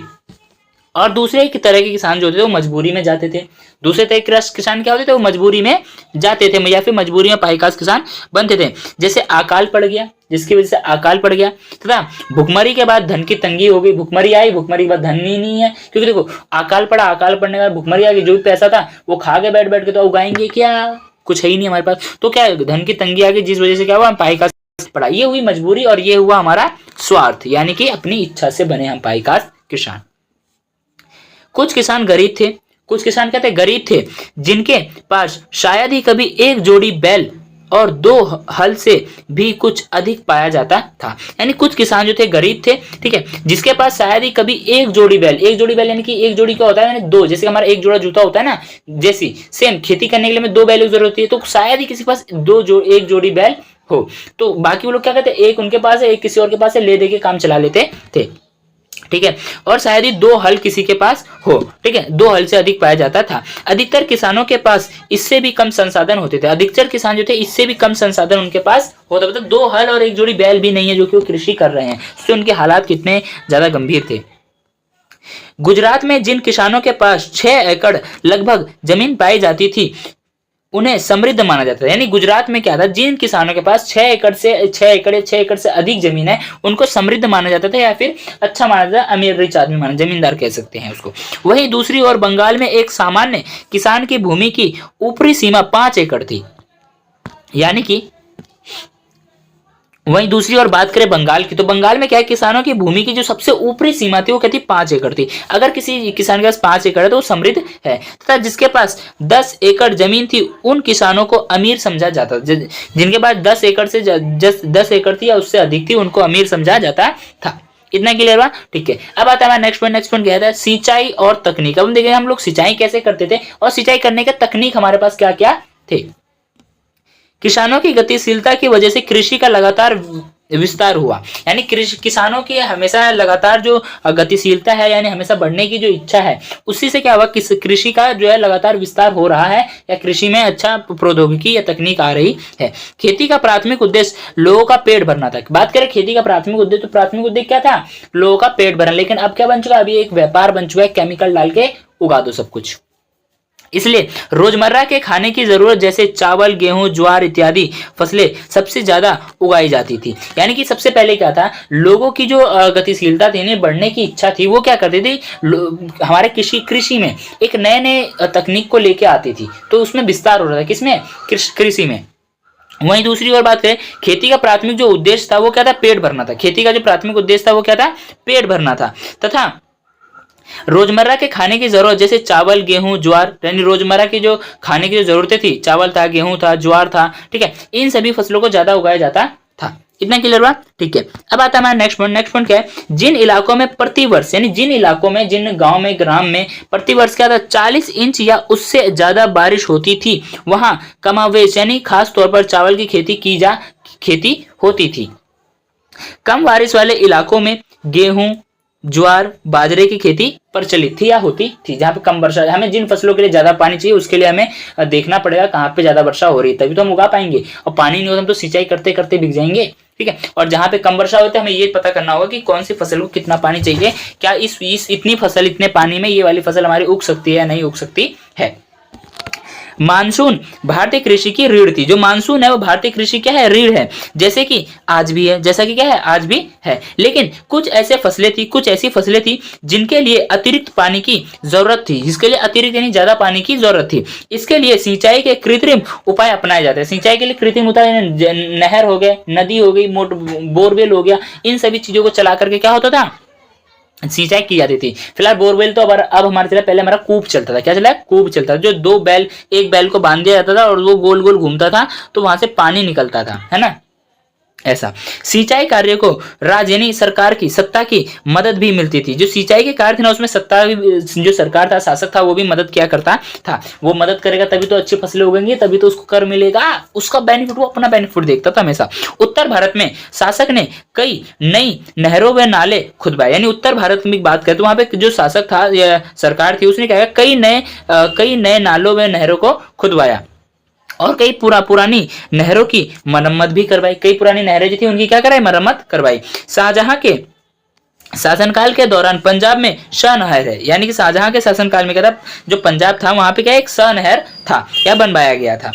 और दूसरे की तरह के किसान जो होते थे वो मजबूरी में जाते थे। दूसरे तरह के किसान क्या होते थे, वो मजबूरी में जाते थे या फिर मजबूरी में पाईकास किसान बनते थे। जैसे अकाल पड़ गया, जिसकी वजह से अकाल पड़ गया, तथा भुखमरी के बाद धन की तंगी हो गई। भुखमरी आई, भुखमरी के बाद धन ही नहीं है, क्योंकि देखो अकाल पड़ा, अकाल पड़ने के बाद भुखमरी आ गई, जो भी पैसा था वो खा के बैठ बैठ के, तो उगाएंगे क्या, कुछ है ही नहीं हमारे पास, तो क्या धन की तंगी आ गई, जिस वजह से क्या हुआ, पाईकास पड़ा। ये हुई मजबूरी और ये हुआ हमारा स्वार्थ, यानी कि अपनी इच्छा से बने हम पाईकास किसान। कुछ किसान गरीब थे, कुछ किसान कहते गरीब थे जिनके पास शायद ही कभी एक जोड़ी बैल और 2 हल से भी कुछ अधिक पाया जाता था। यानी कुछ किसान जो थे गरीब थे, ठीक है, जिसके पास शायद ही कभी एक जोड़ी बैल यानी कि एक जोड़ी क्या होता है, यानी 2, जैसे हमारा एक जोड़ा जूता होता है ना, जैसी सेम खेती करने के लिए हमें 2 बैलों की जरूरत होती है, तो शायद ही किसी के पास एक जोड़ी बैल हो, तो बाकी वो लोग क्या कहते हैं, एक उनके पास है, एक किसी और के पास है, ले दे के काम चला लेते थे, ठीक है, और शायद ही 2 हल किसी के पास हो, ठीक है, 2 हल से अधिक पाया जाता था। अधिकतर किसानों के पास इससे भी कम संसाधन होते थे, अधिकतर किसान जो थे इससे भी कम संसाधन उनके पास होता, मतलब 2 हल और एक जोड़ी बैल भी नहीं है जो कि वो कृषि कर रहे हैं, तो उनके हालात कितने ज्यादा गंभीर थे। गुजरात में जिन किसानों के पास 6 एकड़ लगभग जमीन पाई जाती थी उन्हें समृद्ध माना जाता है। यानी गुजरात में क्या था, जिन किसानों के पास 6 एकड़ से अधिक जमीन है उनको समृद्ध माना जाता था, या फिर अच्छा माना जाता है, अमीर रिच आदमी माना, जमींदार कह सकते हैं उसको। वहीं दूसरी ओर बंगाल में एक सामान्य किसान की भूमि की ऊपरी सीमा 5 एकड़ थी, यानी कि वहीं दूसरी ओर बात करें बंगाल की, तो बंगाल में क्या है, किसानों की भूमि की जो सबसे ऊपरी सीमा थी वो कहती 5 एकड़ थी। अगर किसी किसान के पास 5 एकड़ है तो वो समृद्ध है, तथा जिसके पास 10 एकड़ जमीन थी उन किसानों को अमीर समझा जाता, जिनके पास 10 एकड़ से 10 एकड़ थी या उससे अधिक थी उनको अमीर समझा जाता था। इतना क्लियर हुआ, ठीक है। अब आता है नेक्स्ट पॉइंट क्या था, सिंचाई और तकनीक। अब देखेंगे हम लोग सिंचाई कैसे करते थे और सिंचाई करने का तकनीक हमारे पास क्या क्या थे। किसानों की गतिशीलता की वजह से कृषि का लगातार विस्तार हुआ, यानी किसानों की हमेशा लगातार जो गतिशीलता है, यानी हमेशा बढ़ने की जो इच्छा है, उसी से क्या हुआ, कृषि का जो है लगातार विस्तार हो रहा है, या कृषि में अच्छा प्रौद्योगिकी या तकनीक आ रही है। खेती का प्राथमिक उद्देश्य लोगों का पेट भरना था। बात करें खेती का प्राथमिक उद्देश्य, तो प्राथमिक उद्देश्य क्या था, लोगों का पेट भरना, लेकिन अब क्या बन चुका है, अभी एक व्यापार बन चुका है, केमिकल डाल के उगा दो सब कुछ। इसलिए रोजमर्रा के खाने की जरूरत जैसे चावल, गेहूं, ज्वार इत्यादि फसलें सबसे ज्यादा उगाई जाती थी। यानी कि सबसे पहले क्या था, लोगों की जो गतिशीलता थी, बढ़ने की इच्छा थी, वो क्या करती थी, हमारे कृषि में एक नए नए तकनीक को लेके आती थी, तो उसमें विस्तार हो रहा था, किसमें, कृषि में। वहीं दूसरी ओर बात करें, खेती का प्राथमिक जो उद्देश्य था वो क्या था, पेट भरना था। खेती का जो प्राथमिक उद्देश्य था वो क्या था, पेट भरना था, तथा रोजमर्रा के खाने की जरूरत जैसे चावल, गेहूं, ज्वार, यानी रोजमर्रा की जो खाने की जो जरूरतें थी, चावल था, गेहूं था, ज्वार था, ठीक है, इन सभी फसलों को ज्यादा उगाया जाता था। इतना क्लियर हुआ, ठीक है। अब आता है हमारा नेक्स्ट पॉइंट क्या है, जिन इलाकों में प्रतिवर्ष, यानी जिन इलाकों में, जिन गांव में, ग्राम में प्रतिवर्ष क्या था, 40 इंच या उससे ज्यादा बारिश होती थी, वहां कमावेश यानी खास तौर पर चावल की खेती होती थी। कम बारिश वाले इलाकों में गेहूं, ज्वार, बाजरे की खेती प्रचलित थी या होती थी। जहां पे कम वर्षा, हमें जिन फसलों के लिए ज्यादा पानी चाहिए उसके लिए हमें देखना पड़ेगा कहां पे ज्यादा वर्षा हो रही है, तभी तो हम उगा पाएंगे। और पानी नहीं हो तो हम तो सिंचाई करते करते बिक जाएंगे, ठीक है। और जहां पे कम वर्षा होती है हमें ये पता करना होगा कि कौन सी फसल को कितना पानी चाहिए, क्या इस इतनी फसल, इतने पानी में ये वाली फसल हमारी उग सकती है या नहीं उग सकती है। मानसून भारतीय कृषि की रीढ़ थी। जो मानसून है वो भारतीय कृषि क्या है, रीढ़ है, जैसे कि आज भी है, जैसा कि क्या है, आज भी है। लेकिन कुछ ऐसी फसलें थी जिनके लिए अतिरिक्त पानी की जरूरत थी, जिसके लिए अतिरिक्त यानी ज्यादा पानी की जरूरत थी। इसके लिए सिंचाई के कृत्रिम उपाय अपनाए जाते हैं। सिंचाई के लिए कृत्रिम उपाय, नहर हो गए, नदी हो गई, बोरवेल हो गया, इन सभी चीजों को चला करके क्या होता था, सिंचाई की जाती थी। फिलहाल बोरवेल तो अब हमारे चला, पहले हमारा कूप चलता था। क्या चला, कूप चलता था, जो एक बैल को बांध दिया जाता था और वो गोल गोल घूमता था, तो वहां से पानी निकलता था, है ना। ऐसा सिंचाई कार्य को यानी सरकार की सत्ता की मदद भी मिलती थी। जो सिंचाई के कार्य थे ना, उसमें सत्ता, जो सरकार था, शासक था, वो भी मदद किया करता था। वो मदद करेगा तभी तो अच्छी फसलें उगेंगी, तभी तो उसको कर मिलेगा, उसका बेनिफिट, वो अपना बेनिफिट देखता था हमेशा। उत्तर भारत में शासक ने कई नई नहरों व नाले खुदवाए। यानी उत्तर भारत में बात करें तो वहां पे जो शासक था या सरकार थी, उसने क्या किया, कई नए नालों व नहरों को खुदवाया और कई पुरानी नहरों की मरम्मत भी करवाई। कई पुरानी नहरें जो थी उनकी क्या कराई, मरम्मत करवाई। शाहजहां के शासनकाल के दौरान पंजाब में शाह नहर है, यानी कि शाहजहां के शासनकाल में क्या था, जो पंजाब था वहां पे क्या एक शाह नहर था, क्या बनवाया गया था।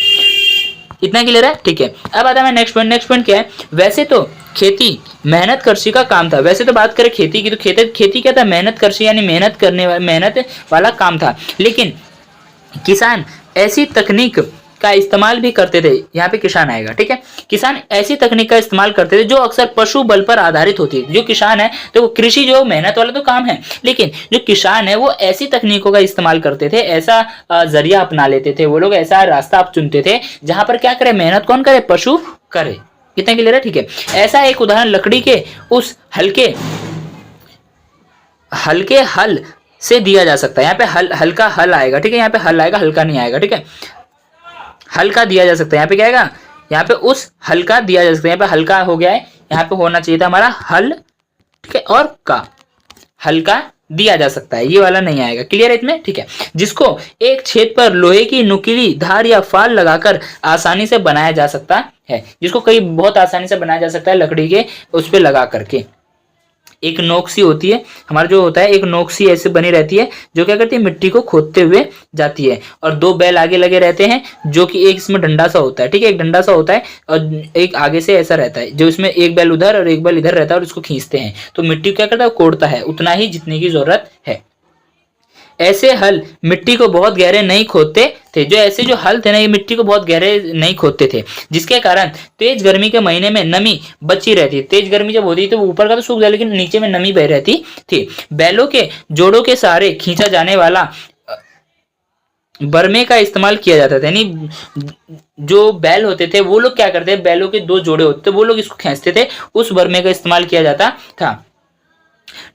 इतना क्लियर है, ठीक है। अब आता है नेक्स्ट पॉइंट। नेक्स्ट पॉइंट क्या है, वैसे तो खेती मेहनत कृषि का काम था। वैसे तो बात करें खेती की, तो खेती क्या था, मेहनत कृषि यानी मेहनत वाला काम था। लेकिन किसान ऐसी तकनीक का इस्तेमाल भी करते थे, यहाँ पे किसान आएगा, ठीक है। किसान ऐसी तकनीक का इस्तेमाल करते थे जो अक्सर पशु बल पर आधारित होती है। जो किसान है तो वो कृषि जो मेहनत वाला तो काम है, लेकिन जो किसान है वो ऐसी तकनीकों का इस्तेमाल करते थे, ऐसा जरिया अपना लेते थे वो लोग, ऐसा रास्ता आप चुनते थे जहां पर क्या करे, मेहनत कौन करे, पशु करे। कितना क्लियर है, ठीक है। ऐसा एक उदाहरण लकड़ी के उस हल्के हल से दिया जा सकता है। यहाँ पे हल्का हल आएगा, ठीक है, यहाँ पे हल आएगा, हल्का नहीं आएगा, ठीक है। हल्का दिया जा सकता है, यहाँ पे क्या आएगा, यहाँ पे उस हल्का दिया जा सकता है, यहाँ पे हल्का हो गया है, यहाँ पे होना चाहिए था हमारा हल, ठीक है, और का हल्का दिया जा सकता है, ये वाला नहीं आएगा। क्लियर है इसमें, ठीक है। जिसको एक छेद पर लोहे की नुकीली धार या फाल लगाकर आसानी से बनाया जा सकता है, जिसको कई बहुत आसानी से बनाया जा सकता है लकड़ी के उस पे लगा करके। एक नोक सी होती है, हमारा जो होता है एक नोक सी ऐसे बनी रहती है, जो क्या करती है, मिट्टी को खोदते हुए जाती है, और दो बैल आगे लगे रहते हैं, जो कि एक इसमें डंडा सा होता है, ठीक है, एक डंडा सा होता है और एक आगे से ऐसा रहता है, जो इसमें एक बैल उधर और एक बैल इधर रहता है और इसको खींचते हैं, तो मिट्टी क्या करता है, कोड़ता है उतना ही जितने की जरूरत है। ऐसे हल मिट्टी को बहुत गहरे नहीं खोदते थे, जो ऐसे जो हल थे ना, ये मिट्टी को बहुत गहरे नहीं खोदते थे, जिसके कारण तेज गर्मी के महीने में नमी बची रहती। तेज गर्मी जब होती तो ऊपर का तो सूख जाए, लेकिन नीचे में नमी बह रहती थी। बैलों के जोड़ों के सहारे खींचा जाने वाला बरमे का इस्तेमाल किया जाता था, यानी जो बैल होते थे वो लोग क्या करते, बैलों के दो जोड़े होते थे, वो लोग इसको खींचते थे, उस बरमे का इस्तेमाल किया जाता था,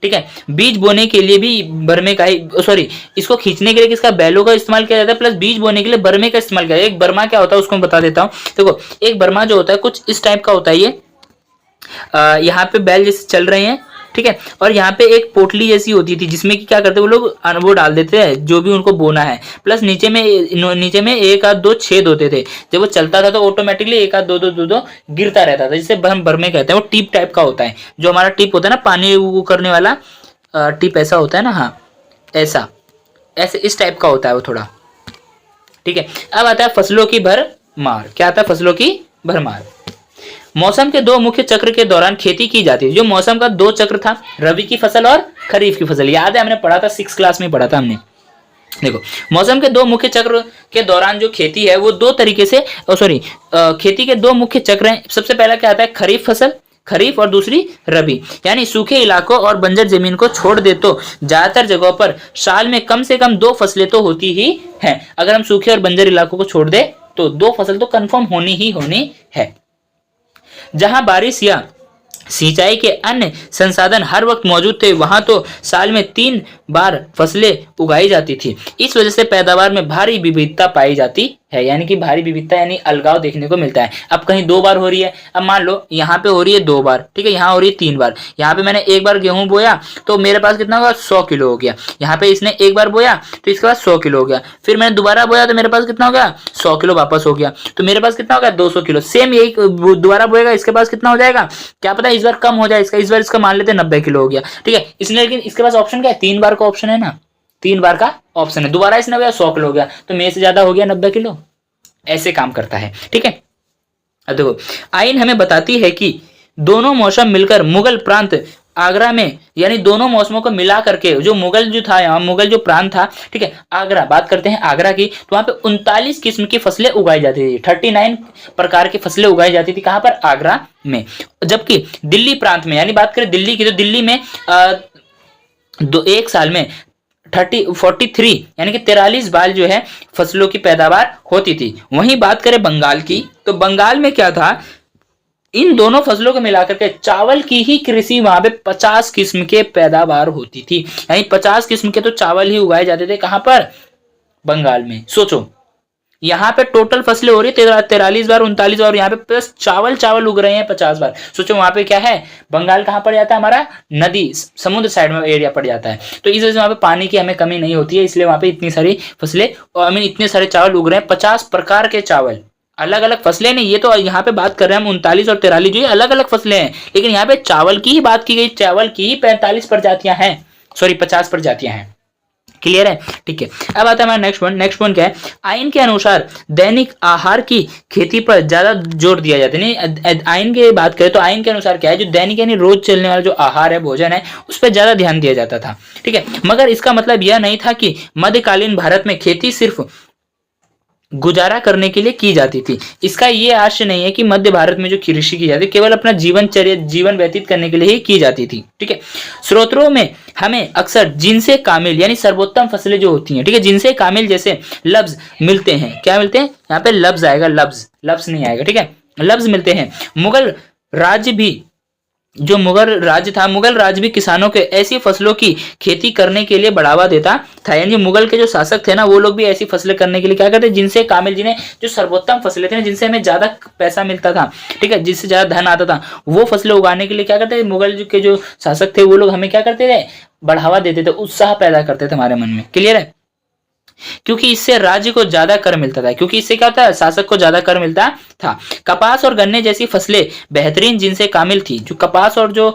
ठीक है। बीज बोने के लिए भी बरमे का ही, सॉरी, इसको खींचने के लिए किसका, बैलों का इस्तेमाल किया जाता है, प्लस बीज बोने के लिए बरमे का इस्तेमाल किया जाता है। एक बरमा क्या होता है उसको मैं बता देता हूँ। देखो, एक बरमा जो होता है कुछ इस टाइप का होता है, ये यहाँ पे बैल जैसे चल रहे हैं, ठीक है, और यहाँ पे एक पोटली जैसी होती थी जिसमें कि क्या करते वो लोग, वो डाल देते हैं जो भी उनको बोना है, प्लस नीचे में एक आध दो छेद होते थे। जब वो चलता था तो ऑटोमेटिकली एक आध दो गिरता रहता था, जिसे हम बरमे कहते हैं। वो टिप टाइप का होता है, जो हमारा टिप होता है ना पानी वो करने वाला टिप, ऐसा होता है ना, हाँ ऐसा, ऐसे इस टाइप का होता है वो थोड़ा, ठीक है। अब आता है फसलों की भरमार। क्या आता है, फसलों की भरमार। मौसम के दो मुख्य चक्र के दौरान खेती की जाती है। जो मौसम का दो चक्र था, रबी की फसल और खरीफ की फसल, याद है हमने पढ़ा था, 6 क्लास में पढ़ा था हमने। देखो, मौसम के दो मुख्य चक्र के दौरान जो खेती है वो दो तरीके से, खेती के दो मुख्य चक्र हैं। सबसे पहला क्या आता है, खरीफ फसल, खरीफ, और दूसरी रबी। यानी सूखे इलाकों और बंजर जमीन को छोड़ दे तो ज्यादातर जगहों पर साल में कम से कम 2 फसलें तो होती ही हैं। अगर हम सूखे और बंजर इलाकों को छोड़ दे तो 2 फसल तो कंफर्म होनी ही होनी है। जहां बारिश या सिंचाई के अन्य संसाधन हर वक्त मौजूद थे, वहां तो साल में 3 बार फसलें उगाई जाती थी। इस वजह से पैदावार में भारी विविधता पाई जाती है, यानी कि भारी विविधता यानी अलगाव देखने को मिलता है। अब कहीं 2 बार हो रही है, अब मान लो यहाँ पे हो रही है 2 बार, ठीक है, यहाँ हो रही है 3 बार। यहाँ पे मैंने 1 बार गेहूं बोया तो मेरे पास कितना होगा, 100 किलो हो गया। यहाँ पे इसने 1 बार बोया तो इसके पास 100 किलो हो गया। फिर मैंने दोबारा बोया तो मेरे पास कितना हो गया, 100 किलो वापस हो गया, तो मेरे पास कितना हो गया, 200 किलो। सेम यही दोबारा बोएगा, इसके पास कितना हो जाएगा, क्या पता इस बार कम हो जाए इसका, इस बार इसका मान लेते 90 किलो हो गया, ठीक है। इसने, लेकिन इसके पास ऑप्शन क्या है, 3 बार का ऑप्शन है ना, 3 बार का ऑप्शन है। दोबारा इसने बोया 100 किलो हो गया, तो मेरे से ज्यादा हो गया 90 किलो। ऐसे काम करता है, ठीक है। अब देखो, आइन हमें बताती है कि दोनों मौसम मिलकर मुगल प्रांत आगरा में, यानी दोनों मौसमों को मिला करके जो मुगल जो था, यहाँ मुगल जो प्रांत था, ठीक है, आगरा, बात करते हैं आगरा की, तो वहां पे 39 किस्म की फसलें उगाई जाती थी। 39 प्रकार की फसलें उगाई जाती थी, कहां पर, आगरा में। जबकि दिल्ली प्रांत में, यानी बात करें दिल्ली की, तो दिल्ली में एक साल में 43 यानी कि 43 बार जो है फसलों की पैदावार होती थी। वहीं बात करें बंगाल की, तो बंगाल में क्या था, इन दोनों फसलों को मिलाकर के चावल की ही कृषि वहां पे 50 किस्म के पैदावार होती थी, यानी 50 किस्म के तो चावल ही उगाए जाते थे। कहां पर, बंगाल में। सोचो, यहाँ पे टोटल फसलें हो रही है 43 बार, 39 बार, यहाँ पे प्लस चावल उग रहे हैं 50 बार। सोचो वहां पे क्या है, बंगाल कहाँ पड़ जाता है हमारा, नदी समुद्र साइड में एरिया पड़ जाता है, तो इस वजह से वहां पे पानी की हमें कमी नहीं होती है, इसलिए वहां पे इतनी सारी फसलें, इतने सारे चावल उग रहे हैं, 50 प्रकार के चावल, अलग अलग फसलें नहीं, ये तो यहाँ पे बात कर रहे हैं हम 39 और 43 जो ये अलग अलग फसलें हैं, लेकिन यहाँ पे चावल की ही बात की गई, चावल की ही 45 प्रजातियां हैं, सॉरी 50 प्रजातियां हैं। क्लियर है, ठीक है। अब आता है हमारा नेक्स्ट पॉइंट। नेक्स्ट पॉइंट क्या है, आइन के अनुसार दैनिक आहार की खेती पर ज्यादा जोर दिया जाता है। नहीं, आइन की बात करें तो आइन के अनुसार क्या है, जो दैनिक यानी रोज चलने वाला जो आहार है, भोजन है, उस पर ज्यादा ध्यान दिया जाता था, ठीक है। मगर इसका मतलब यह नहीं था कि मध्यकालीन भारत में खेती सिर्फ गुजारा करने के लिए की जाती थी। इसका ये आशय नहीं है कि मध्य भारत में जो कृषि की जाती केवल अपना जीवन व्यतीत करने के लिए ही की जाती थी, ठीक है। स्रोतों में हमें अक्सर जिनसे कामिल यानी सर्वोत्तम फसलें जो होती हैं, ठीक है, जिनसे कामिल जैसे लफ्ज मिलते हैं। क्या मिलते हैं, यहाँ पे लफ्ज आएगा, लफ्ज नहीं आएगा, ठीक है, लफ्ज मिलते हैं। मुगल राज्य भी, जो मुगल राज्य था, मुगल राज्य भी किसानों के ऐसी फसलों की खेती करने के लिए बढ़ावा देता था। यानी मुगल के जो शासक थे ना, वो लोग भी ऐसी फसलें करने के लिए क्या करते, जिनसे कामिल, जिन्हें जो सर्वोत्तम फसलें थी ना, जिनसे हमें ज्यादा पैसा मिलता था, ठीक है, जिससे ज्यादा धन आता था, वो फसलें उगाने के लिए क्या करते थे मुगल के जो शासक थे, वो लोग हमें क्या करते थे, बढ़ावा देते थे, उत्साह पैदा करते थे हमारे मन में। क्लियर है, क्योंकि इससे राज्य को ज्यादा कर मिलता था, क्योंकि इससे क्या होता है, शासक को ज्यादा कर मिलता था। कपास और गन्ने जैसी फसलें बेहतरीन जिनसे कामिल थी। जो कपास और जो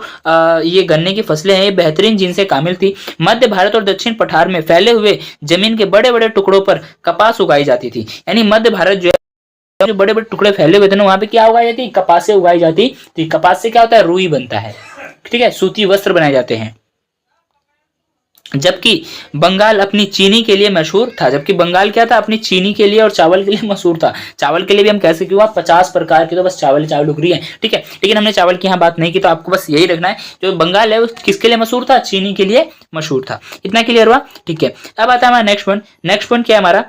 ये गन्ने की फसलें हैं, ये बेहतरीन जिनसे कामिल थी। मध्य भारत और दक्षिण पठार में फैले हुए जमीन के बड़े बड़े टुकड़ों पर कपास उगाई जाती थी। यानी मध्य भारत जो है, जो बड़े बड़े टुकड़े फैले हुए थे ना, वहां पे क्या उगाई जाती, कपासें उगाई जाती थी। कपास से क्या होता है, रुई बनता है, ठीक है, सूती वस्त्र बनाए जाते हैं। जबकि बंगाल अपनी चीनी के लिए मशहूर था। जबकि बंगाल क्या था, अपनी चीनी के लिए और चावल के लिए मशहूर था। चावल के लिए भी हम कैसे क्यों, 50 प्रकार की तो बस चावल उग रही है, ठीक है, लेकिन हमने चावल की यहाँ बात नहीं की, तो आपको बस यही रखना है, जो बंगाल है वो किसके लिए मशहूर था, चीनी के लिए मशहूर था। इतना क्लियर हुआ, ठीक है। अब आता है हमारा नेक्स्ट पॉइंट। नेक्स्ट पॉइंट क्या है हमारा,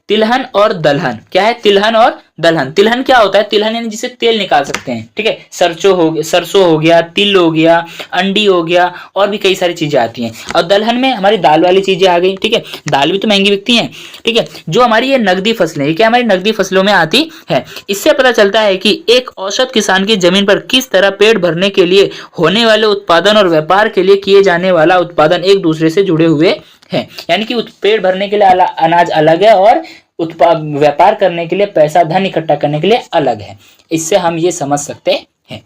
तिलहन और दलहन। क्या है, तिलहन और दलहन। तिलहन क्या होता है, तिलहन यानी जिसे तेल निकाल सकते हैं, ठीक है, सरसों हो गया, तिल हो गया, अंडी हो गया, और भी कई सारी चीजें आती हैं। और दलहन में हमारी दाल वाली चीजें आ गई, ठीक है, दाल भी तो महंगी बिकती है, ठीक है। जो हमारी ये नकदी फसलें, ये क्या हमारी नकदी फसलों में आती है। इससे पता चलता है कि एक औसत किसान की जमीन पर किस तरह पेट भरने के लिए होने वाले उत्पादन और व्यापार के लिए किए जाने वाला उत्पादन एक दूसरे से जुड़े हुए है। यानी कि पेट भरने के लिए अनाज अलग है, और व्यापार करने के लिए पैसा, धन इकट्ठा करने के लिए अलग है। इससे हम ये समझ सकते हैं।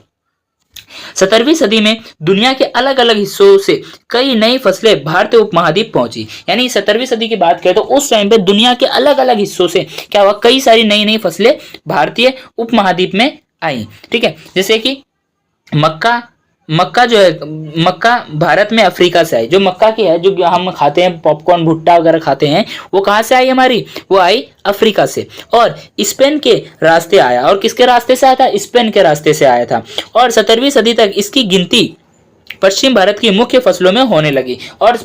17वीं सदी में दुनिया के अलग अलग हिस्सों से कई नई फसलें भारतीय उपमहाद्वीप पहुंची। यानी 17वीं सदी की बात करें तो उस टाइम पे दुनिया के अलग अलग हिस्सों से क्या हुआ, कई सारी नई नई फसलें भारतीय उपमहाद्वीप में आई, ठीक है। जैसे कि मक्का जो है, मक्का भारत में अफ्रीका से आई। जो मक्का की है, जो हम खाते हैं, पॉपकॉर्न भुट्टा वगैरह खाते हैं, वो कहाँ से आई हमारी, वो आई अफ्रीका से। और स्पेन के रास्ते आया। और किसके रास्ते से आया था, स्पेन के रास्ते से आया था। और 17वीं सदी तक इसकी गिनती पश्चिम भारत की मुख्य फसलों में होने लगी। और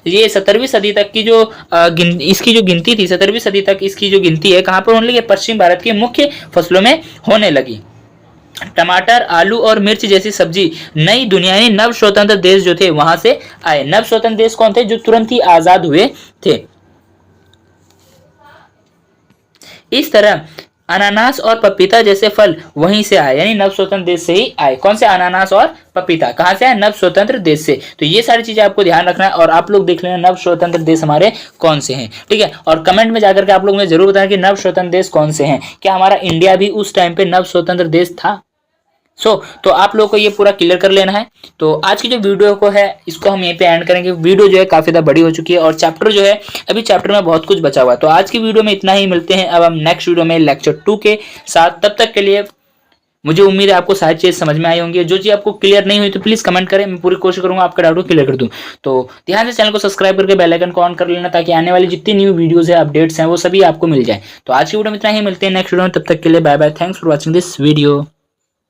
ये 17वीं सदी तक की जो इसकी जो गिनती थी, 17वीं सदी तक इसकी जो गिनती है, कहाँ पर होने लगी, पश्चिम भारत की मुख्य फसलों में होने लगी। टमाटर, आलू और मिर्च जैसी सब्जी नई दुनिया यानी नव स्वतंत्र देश जो थे वहां से आए। नव स्वतंत्र देश कौन थे, जो तुरंत ही आजाद हुए थे। इस तरह अनानास और पपीता जैसे फल वहीं से आए, यानी नव स्वतंत्र देश से ही आए। कौन से, अनानास और पपीता कहां से आए, नव स्वतंत्र देश से। तो ये सारी चीजें आपको ध्यान रखना है, और आप लोग देख लेना नव स्वतंत्र देश हमारे कौन से हैं, ठीक है। और कमेंट में जाकर के आप लोग मुझे जरूर बताएं कि नव स्वतंत्र देश कौन से हैं। क्या हमारा इंडिया भी उस टाइम पे नव स्वतंत्र देश था। तो आप लोगों को ये पूरा क्लियर कर लेना है। तो आज की जो वीडियो को है, इसको हम यहीं पे एंड करेंगे। वीडियो जो है काफी ज्यादा बड़ी हो चुकी है, और चैप्टर जो है, अभी चैप्टर में बहुत कुछ बचा हुआ है। तो आज की वीडियो में इतना ही, मिलते हैं अब हम नेक्स्ट वीडियो में लेक्चर 2 के साथ। तब तक के लिए मुझे उम्मीद है आपको सारी चीज समझ में आई होंगी। जो चीज आपको क्लियर नहीं हुई तो प्लीज कमेंट करें, मैं पूरी कोशिश करूंगा आपका डाउट को क्लियर कर दूं। तो ध्यान से चैनल को सब्सक्राइब करके बेल आइकन को ऑन कर लेना, ताकि आने वाली जितनी न्यू वीडियोस है, अपडेट्स हैं, वो सभी आपको मिल जाए। तो आज की वीडियो में इतना ही, मिलते हैं नेक्स्ट वीडियो में। तब तक के लिए bye bye, thanks for watching this video.